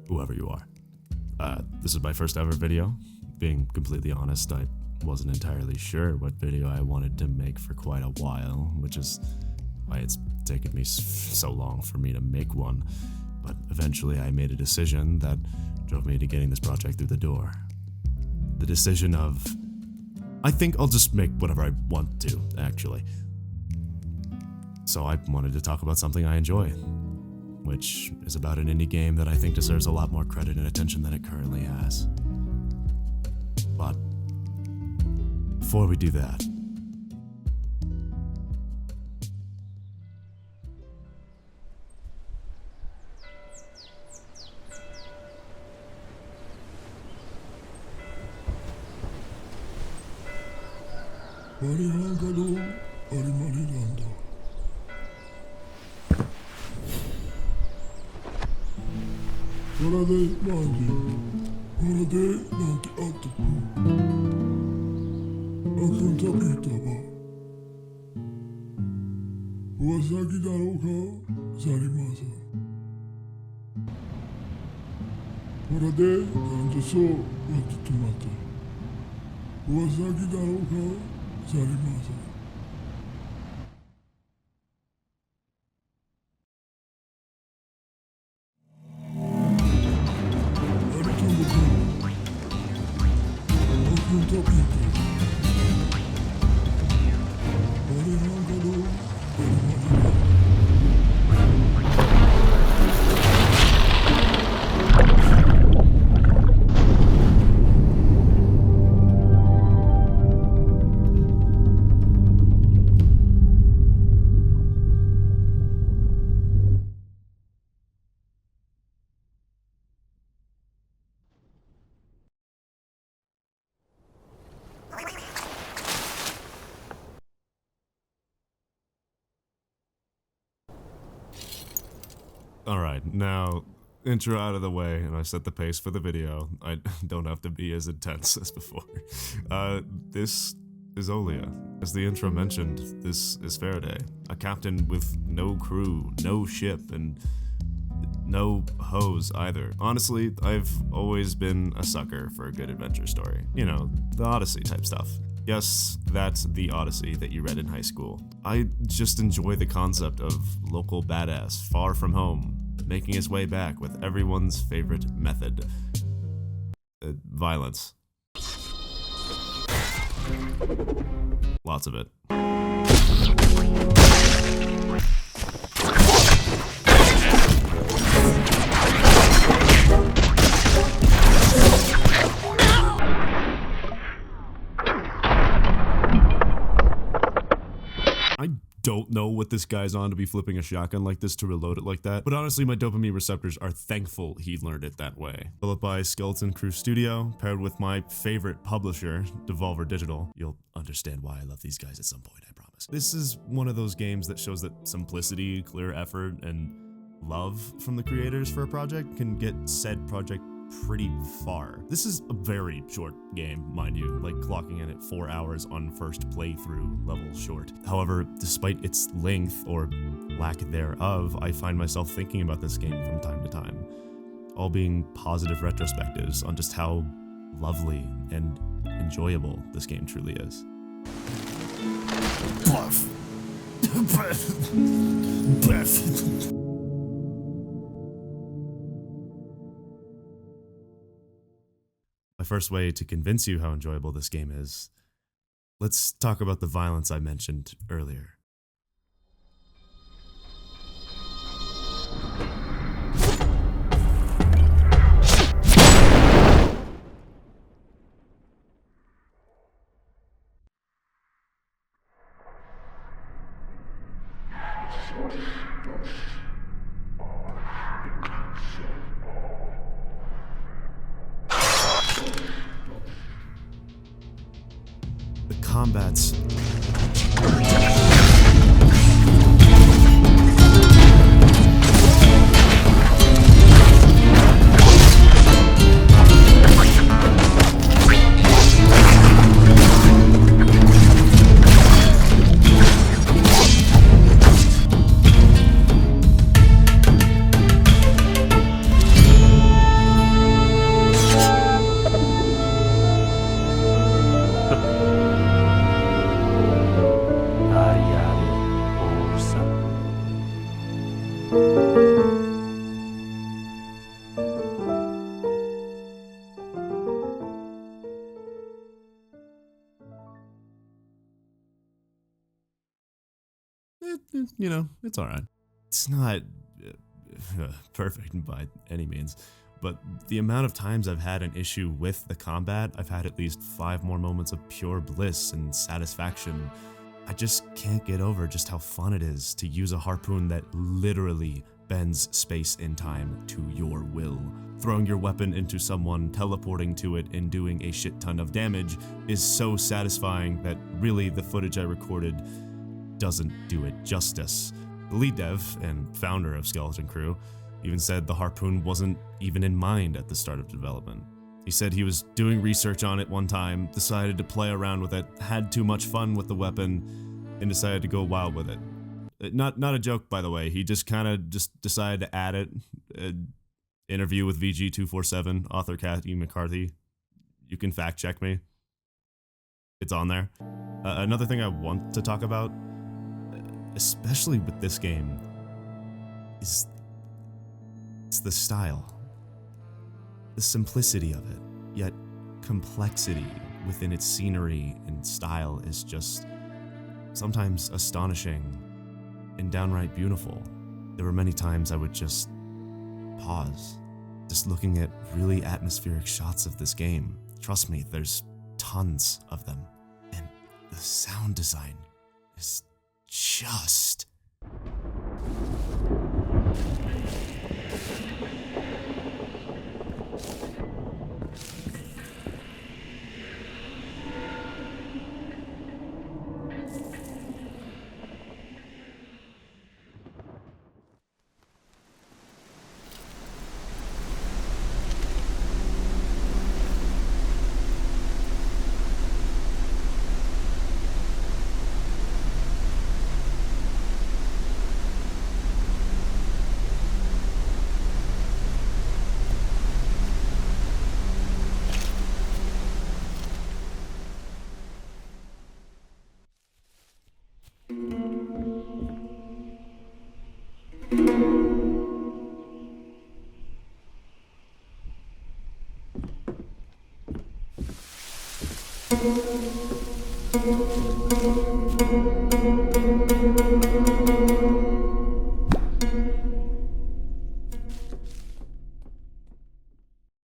whoever you are. This is my first ever video. Being completely honest, I wasn't entirely sure what video I wanted to make for quite a while, which is why it's taken me so long for me to make one. But eventually I made a decision that drove me to getting this project through the door. The decision of, I think I'll just make whatever I want to, actually. So I wanted to talk about something I enjoy, which is about an indie game that I think deserves a lot more credit and attention than it currently has. But before we do that, alright, now, intro out of the way, and I set the pace for the video. I don't have to be as intense as before. This is Whatya. As the intro mentioned, this is Faraday, a captain with no crew, no ship, and no hose either. Honestly, I've always been a sucker for a good adventure story. You know, the Odyssey type stuff. Yes, that's the Odyssey that you read in high school. I just enjoy the concept of local badass far from home, making his way back with everyone's favorite method. Violence. Lots of it. I don't know what this guy's on to be flipping a shotgun like this to reload it like that, but honestly my dopamine receptors are thankful he learned it that way. Developed by Skeleton Crew Studio, paired with my favorite publisher, Devolver Digital. You'll understand why I love these guys at some point, I promise. This is one of those games that shows that simplicity, clear effort, and love from the creators for a project can get said project pretty far. This is a very short game, mind you, like clocking in at 4 hours on first playthrough level short. However, despite its length or lack thereof, I find myself thinking about this game from time to time, all being positive retrospectives on just how lovely and enjoyable this game truly is. Bluff. Bluff. My first way to convince you how enjoyable this game is, let's talk about the violence I mentioned earlier. The combats you know, it's alright. It's not perfect by any means, but the amount of times I've had an issue with the combat, I've had at least 5 more moments of pure bliss and satisfaction. I just can't get over just how fun it is to use a harpoon that literally bends space and time to your will. Throwing your weapon into someone, teleporting to it, and doing a shit ton of damage is so satisfying that really the footage I recorded doesn't do it justice. The lead dev and founder of Skeleton Crew even said the harpoon wasn't even in mind at the start of development. He said he was doing research on it one time, decided to play around with it, had too much fun with the weapon, and decided to go wild with it. Not a joke, by the way. He just kind of decided to add it. Interview with VG247, author Kathy McCarthy. You can fact check me. It's on there. Another thing I want to talk about, especially with this game, is it's the style. The simplicity of it, yet complexity within its scenery and style is just sometimes astonishing and downright beautiful. There were many times I would just pause, just looking at really atmospheric shots of this game. Trust me, there's tons of them. And the sound design is just...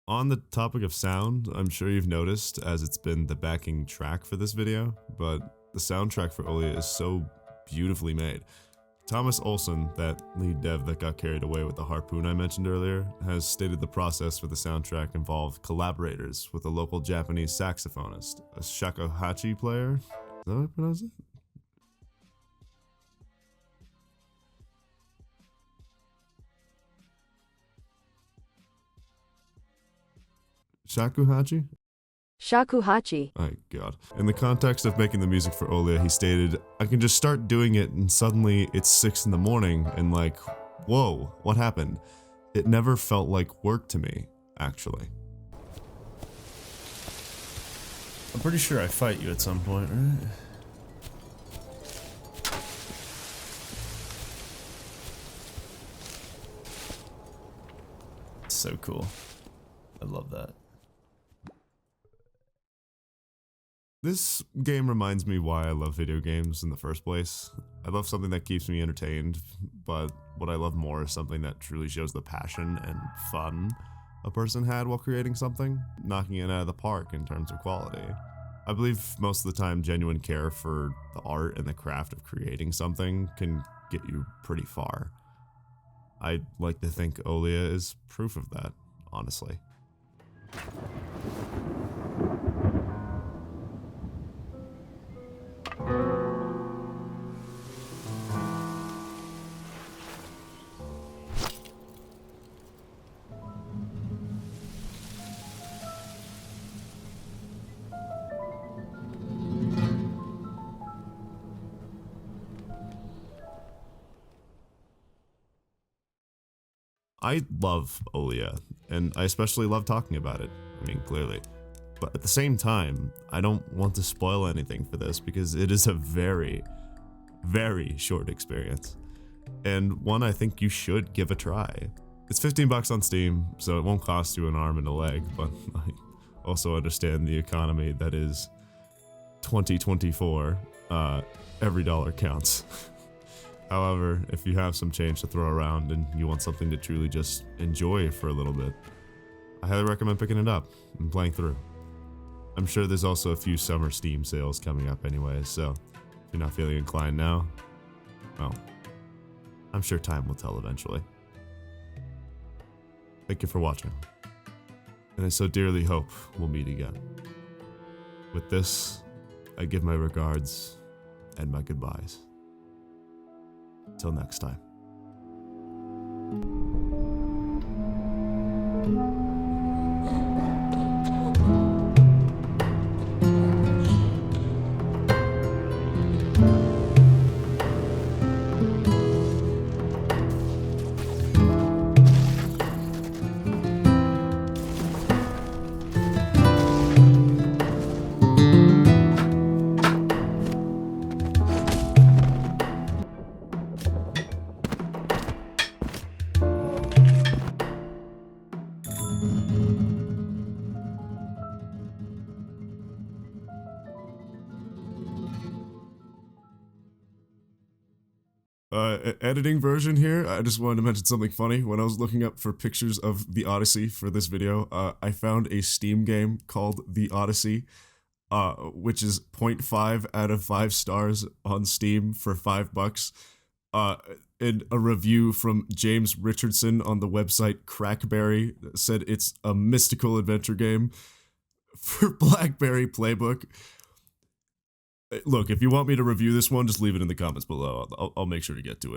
On the topic of sound, I'm sure you've noticed as it's been the backing track for this video, but the soundtrack for Whatya is so beautifully made. Thomas Olsen, that lead dev that got carried away with the harpoon I mentioned earlier, has stated the process for the soundtrack involved collaborators with a local Japanese saxophonist, a shakuhachi player. Is that how I pronounce it? Shakuhachi? Shakuhachi. My god. In the context of making the music for Whatya, he stated, I can just start doing it and suddenly it's 6 in the morning and like, whoa, what happened? It never felt like work to me, actually. I'm pretty sure I fight you at some point, right? So cool. I love that. This game reminds me why I love video games in the first place. I love something that keeps me entertained, but what I love more is something that truly shows the passion and fun a person had while creating something, knocking it out of the park in terms of quality. I believe most of the time genuine care for the art and the craft of creating something can get you pretty far. I like to think Whatya is proof of that, honestly. I love Whatya, and I especially love talking about it, I mean, clearly. But at the same time, I don't want to spoil anything for this because it is a very, very short experience. And one I think you should give a try. It's $15 on Steam, so it won't cost you an arm and a leg, but I also understand the economy that is 2024. Every dollar counts. However, if you have some change to throw around and you want something to truly just enjoy for a little bit, I highly recommend picking it up and playing through. I'm sure there's also a few summer Steam sales coming up anyways, so if you're not feeling inclined now, well, I'm sure time will tell eventually. Thank you for watching, and I so dearly hope we'll meet again. With this, I give my regards and my goodbyes. Till next time. Editing version here. I just wanted to mention something funny. When I was looking up for pictures of the Odyssey for this video, I found a Steam game called The Odyssey, which is 0.5 out of 5 stars on Steam for $5. And a review from James Richardson on the website Crackberry said it's a mystical adventure game for BlackBerry Playbook. Look, if you want me to review this one, just leave it in the comments below. I'll make sure to get to it.